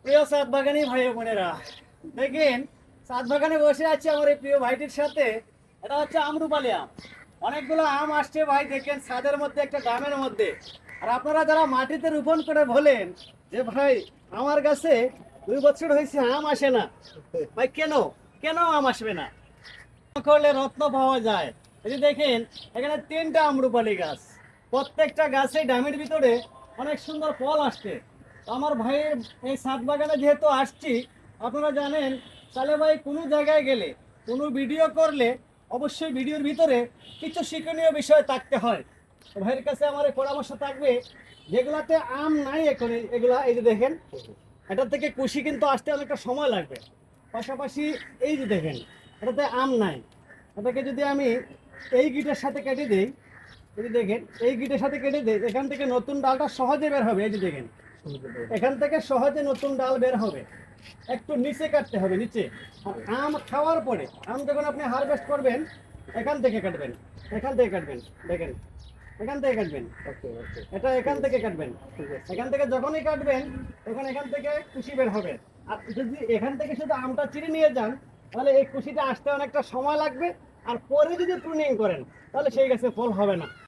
প্রিয় সাত বাগানী ভাই বোনেরা, দেখেন সাত বাগানে বসে আছে আমার এই প্রিয় ভাইটির সাথে। এটা হচ্ছে আমরুপালি আম। অনেকগুলো আম আসছে ভাই, দেখেন ছাদের মধ্যে, একটা ড্রামের মধ্যে। আর আপনারা যারা মাটিতে রোপণ করে বলেন যে ভাই আমার গাছে 2 বছর হয়েছে আম আসে না, ভাই কেন কেন আম আসবে না? করলে রত্ন পাওয়া যায়। এই যে দেখেন, এখানে 3টা আমরুপালি গাছ, প্রত্যেকটা গাছে ডামের ভিতরে অনেক সুন্দর ফল আসছে। তো আমার ভাইয়ের এই ছাদ বাগানে যেহেতু আসছি, আপনারা জানেন তাহলে ভাই কোনো জায়গায় গেলে, কোনো ভিডিও করলে অবশ্যই ভিডিওর ভিতরে কিছু শিক্ষণীয় বিষয় থাকতে হয়। তো ভাইয়ের কাছে আমার এই পরামর্শ থাকবে, যেগুলাতে আম নাই এখন এগুলা, এই যে দেখেন, এটা থেকে কুশি কিন্তু আসতে অনেকটা সময় লাগবে। পাশাপাশি এই যে দেখেন, এটাতে আম নাই। এটাকে যদি আমি এই গিটের সাথে কেটে দিই, যদি দেখেন এই গিটের সাথে কেটে দিই, এখান থেকে নতুন ডালটা সহজে বের হবে। এই যে দেখেন, এখান থেকে সহজে নতুন ডাল বের হবে। একটু নিচে কাটতে হবে, নিচে। আর আম খাওয়ার পরে, আম যখন আপনি হারভেস্ট করবেন, এখান থেকে কাটবেন, এখান থেকে কাটবেন, দেখেন এখান থেকে কাটবেন, এটা এখান থেকে কাটবেন। এখান থেকে যখনই কাটবেন তখন এখান থেকে কুশি বের হবে। আর যদি এখান থেকে শুধু আমটা চিড়ে নিয়ে যান, তাহলে এই কুশিটা আসতে অনেকটা সময় লাগবে। আর পরে যদি প্রুনিং করেন, তাহলে সেই গাছে ফল হবে না।